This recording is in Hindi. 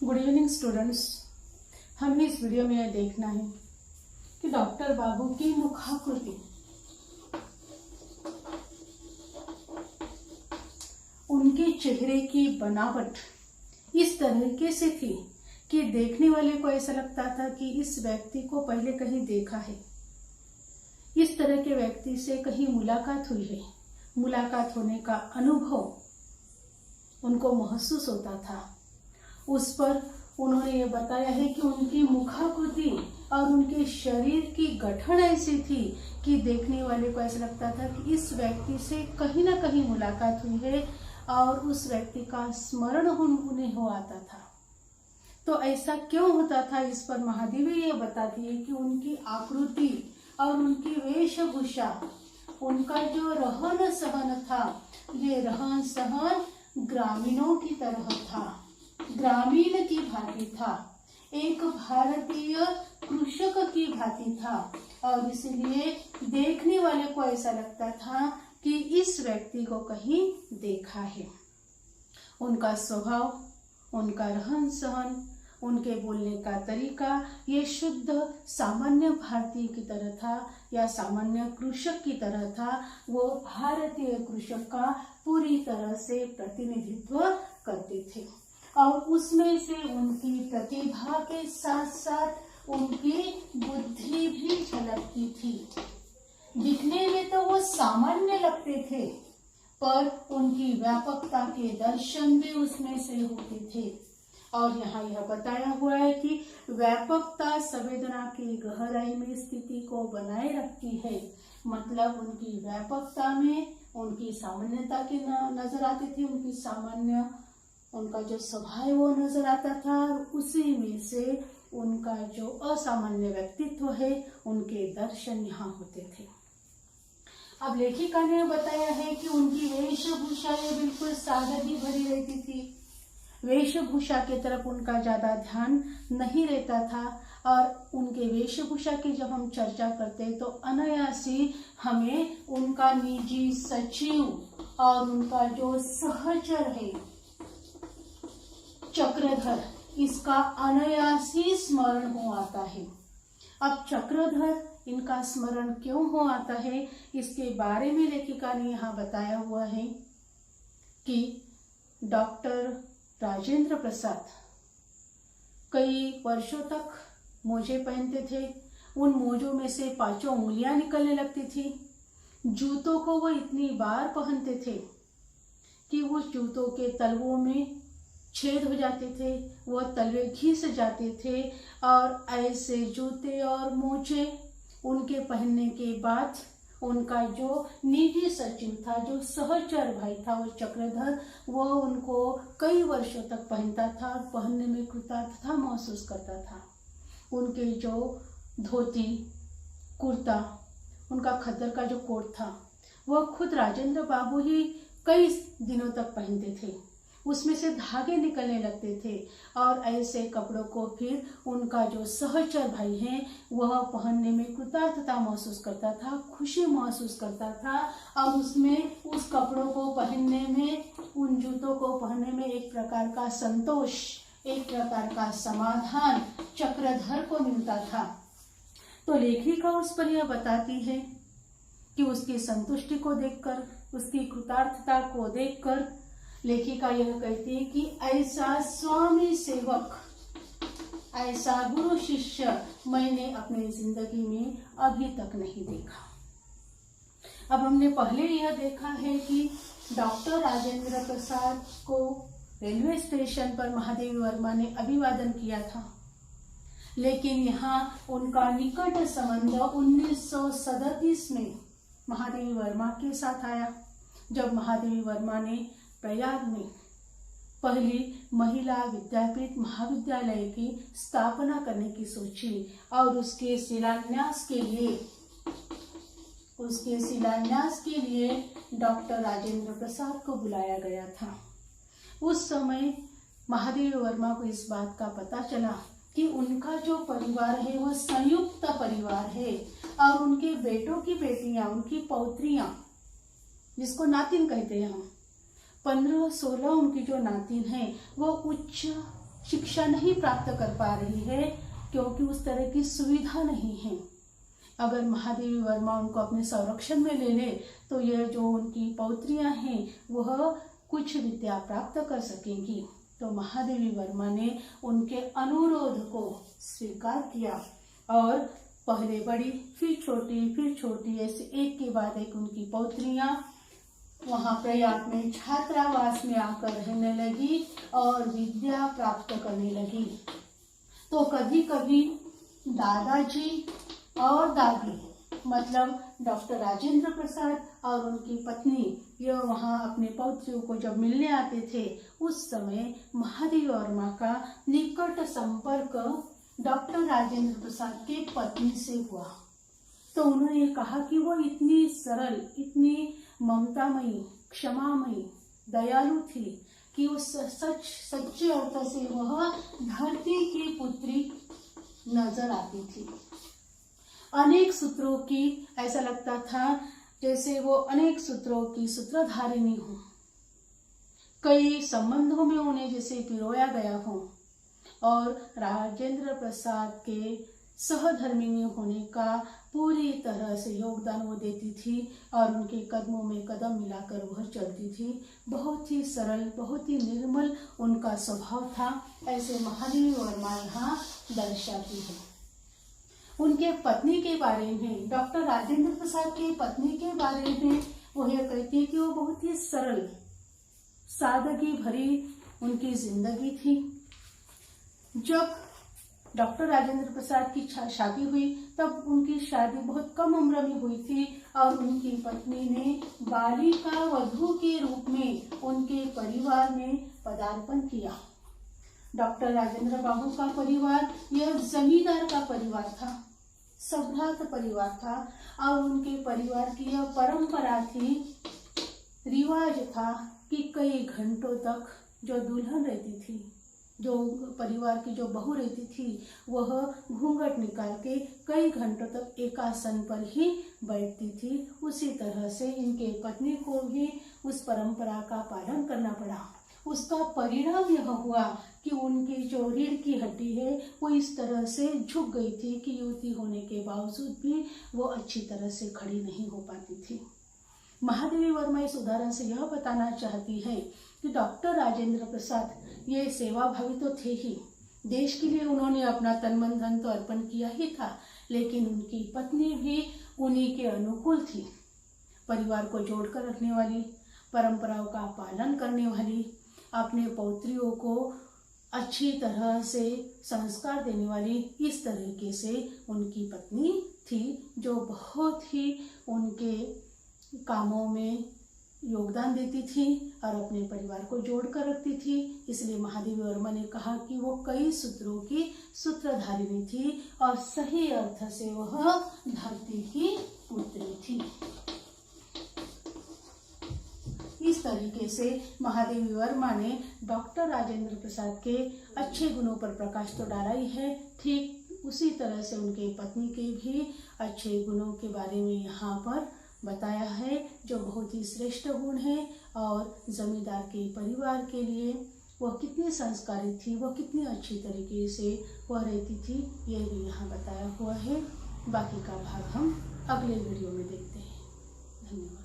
Good evening students. हमें इस वीडियो में यह देखना है कि डॉक्टर बाबू की मुखाकृति, उनके चेहरे की बनावट इस तरीके से थी कि देखने वाले को ऐसा लगता था कि इस व्यक्ति को पहले कहीं देखा है, इस तरह के व्यक्ति से कहीं मुलाकात हुई है। मुलाकात होने का अनुभव उनको महसूस होता था। उस पर उन्होंने ये बताया है कि उनकी मुखाकृति और उनके शरीर की गठन ऐसी थी कि देखने वाले को ऐसा लगता था कि इस व्यक्ति से कहीं ना कहीं मुलाकात हुई है और उस व्यक्ति का स्मरण उन्हें हो आता था। तो ऐसा क्यों होता था, इस पर महादेवी ये बताती है कि उनकी आकृति और उनकी वेशभूषा, उनका जो रहन सहन था, ये रहन सहन ग्रामीणों की तरह था, ग्रामीण की भांति था, एक भारतीय कृषक की भांति था। और इसलिए देखने वाले को ऐसा लगता था कि इस व्यक्ति को कहीं देखा है। उनका स्वभाव, उनका रहन सहन, उनके बोलने का तरीका ये शुद्ध सामान्य भारतीय की तरह था या सामान्य कृषक की तरह था। वो भारतीय कृषक का पूरी तरह से प्रतिनिधित्व करते थे और उसमें से उनकी प्रतिभा के साथ साथ उनकी बुद्धि भी झलकती थी। दिखने में तो वो सामान्य लगते थे, पर उनकी व्यापकता के दर्शन भी उसमें से होते थे। और यहाँ यह बताया हुआ है कि व्यापकता संवेदना की गहराई में स्थिति को बनाए रखती है। मतलब उनकी व्यापकता में उनकी सामान्यता की नजर आती थी, उनकी सामान्य, उनका जो स्वभाव है वो नजर आता था, और उसी में से उनका जो असामान्य व्यक्तित्व है, उनके दर्शन यहाँ होते थे। अब लेखिका ने बताया है कि उनकी वेशभूषा ये बिल्कुल सादगी भरी रहती थी। वेशभूषा की तरफ उनका ज्यादा ध्यान नहीं रहता था और उनके वेशभूषा की जब हम चर्चा करते हैं तो अनायासी हमें उनका निजी सचिव और उनका जो सहचर है चक्रधर, इसका अनायासी स्मरण हो आता है। अब चक्रधर, इनका स्मरण क्यों हो आता है, इसके बारे में लेखिका ने यहाँ बताया हुआ है कि डॉक्टर राजेंद्र प्रसाद कई वर्षों तक मोजे पहनते थे। उन मोजों में से 5 उंगलियां निकलने लगती थी। जूतों को वो इतनी बार पहनते थे कि वो जूतों के तलवों में छेद हो जाते थे, वो तलवे घिस जाते थे। और ऐसे जूते और मोजे उनके पहनने के बाद उनका जो निजी सचिव था, जो सहचर भाई था, वो चक्रधर, वो उनको कई वर्षों तक पहनता था और पहनने में कृतार्थता महसूस करता था। उनके जो धोती कुर्ता, उनका खद्दर का जो कोट था, वह खुद राजेंद्र बाबू ही कई दिनों तक पहनते थे। उसमें से धागे निकलने लगते थे और ऐसे कपड़ों को फिर उनका जो सहचर भाई हैं वह पहनने में कृतार्थता महसूस करता था, खुशी महसूस करता था। और उसमें उस कपड़ों को पहनने में, उन जूतों को पहनने में एक प्रकार का संतोष, एक प्रकार का समाधान चक्रधर को मिलता था। तो लेखिका उस पर यह बताती है कि उसकी संतुष्टि को देखकर, उसकी कृतार्थता को देखकर लेखिका यह कहती है कि ऐसा स्वामी सेवक, ऐसा गुरु शिष्य मैंने अपनी जिंदगी में अभी तक नहीं देखा। अब हमने पहले यह देखा है कि डॉक्टर राजेंद्र प्रसाद को रेलवे स्टेशन पर महादेवी वर्मा ने अभिवादन किया था, लेकिन यहाँ उनका निकट संबंध 1937 में महादेवी वर्मा के साथ आया, जब महादेवी वर्मा ने प्रयाग में पहली महिला विद्यापीठ महाविद्यालय की स्थापना करने की सोची और उसके शिलान्यास के लिए डॉक्टर राजेंद्र प्रसाद को बुलाया गया था। उस समय महादेवी वर्मा को इस बात का पता चला कि उनका जो परिवार है वह संयुक्त परिवार है और उनके बेटों की बेटियां, उनकी पौत्रियां, जिसको नातिन कहते हैं हम, 15-16 उनकी जो नातिन हैं वो उच्च शिक्षा नहीं प्राप्त कर पा रही है क्योंकि उस तरह की सुविधा नहीं है। अगर महादेवी वर्मा उनको अपने संरक्षण में ले ले तो यह जो उनकी पौत्रियां हैं वह कुछ विद्या प्राप्त कर सकेंगी। तो महादेवी वर्मा ने उनके अनुरोध को स्वीकार किया और पहले बड़ी फिर छोटी ऐसे एक के बाद एक उनकी पौत्रियां वहां प्रयाग में छात्रावास में आकर रहने लगी और विद्या प्राप्त करने लगी। तो कभी कभी दादाजी और दादी मतलब डॉक्टर राजेंद्र प्रसाद और उनकी पत्नी यह वहाँ अपने पौत्रियों को जब मिलने आते थे उस समय महादेवी वर्मा का निकट संपर्क डॉक्टर राजेंद्र प्रसाद के पत्नी से हुआ। तो उन्होंने कहा कि वो इतनी सरल, इतनी ममतामयी, क्षमामयी, दयालु थी कि उस सच्चे अर्थ से वह धरती की पुत्री नजर आती थी। अनेक सूत्रों की ऐसा लगता था जैसे वो अनेक सूत्रों की सूत्रधारिणी हो, कई संबंधों में उन्हें जैसे पिरोया गया हो और राजेंद्र प्रसाद के सहधर्मिणी होने का पूरी तरह से योगदान वो देती थी और उनके कदमों में कदम मिलाकर वह चलती थी। बहुत ही सरल, बहुत ही निर्मल उनका स्वभाव था, ऐसे महादेवी वर्मा यहाँ दर्शाती है। उनके पत्नी के बारे में, डॉक्टर राजेंद्र प्रसाद के पत्नी के बारे में वो यह कहती है कि वो बहुत ही सरल, सादगी भरी उनकी जिंदगी थी। जब डॉक्टर राजेंद्र प्रसाद की शादी हुई तब उनकी शादी बहुत कम उम्र में हुई थी और उनकी पत्नी ने बालिका वधू के रूप में उनके परिवार में पदार्पण किया। डॉक्टर राजेंद्र बाबू का परिवार यह जमींदार का परिवार था, सम्राट परिवार था और उनके परिवार की यह परंपरा थी, रिवाज था कि कई घंटों तक जो दुल्हन रहती थी, जो परिवार की जो बहू रहती थी, वह घूंघट निकाल के कई घंटों तक एक आसन पर ही बैठती थी। उसी तरह से इनके पत्नी को भी उस परंपरा का पालन करना पड़ा। उसका परिणाम यह हुआ कि उनकी जो रीढ़ की हड्डी है वो इस तरह से झुक गई थी कि युवती होने के बावजूद भी वो अच्छी तरह से खड़ी नहीं हो पाती थी। महादेवी वर्मा इस उदाहरण से यह बताना चाहती है कि डॉक्टर राजेंद्र प्रसाद ये सेवाभावी तो थे ही, देश के लिए उन्होंने अपना तन मन धन तो अर्पण किया ही था, लेकिन उनकी पत्नी भी उन्हीं के अनुकूल थी। परिवार को जोड़कर रखने वाली, परंपराओं का पालन करने वाली, अपने पौत्रियों को अच्छी तरह से संस्कार देने वाली, इस तरीके से उनकी पत्नी थी जो बहुत ही उनके कामों में योगदान देती थी और अपने परिवार को जोड़कर रखती थी। इसलिए महादेवी वर्मा ने कहा कि वो कई सूत्रों की सूत्रधारिणी थी और सही अर्थ से वह धरती की पुत्री थी। इस तरीके से महादेवी वर्मा ने डॉक्टर राजेंद्र प्रसाद के अच्छे गुणों पर प्रकाश तो डाला ही है, ठीक उसी तरह से उनके पत्नी के भी अच्छे गुणों के बारे में यहाँ पर बताया है, जो बहुत ही श्रेष्ठ गुण है और जमींदार के परिवार के लिए वह कितनी संस्कारी थी, वह कितनी अच्छी तरीके से वह रहती थी, यह भी यहाँ बताया हुआ है। बाकी का भाग हम अगले वीडियो में देखते हैं। धन्यवाद।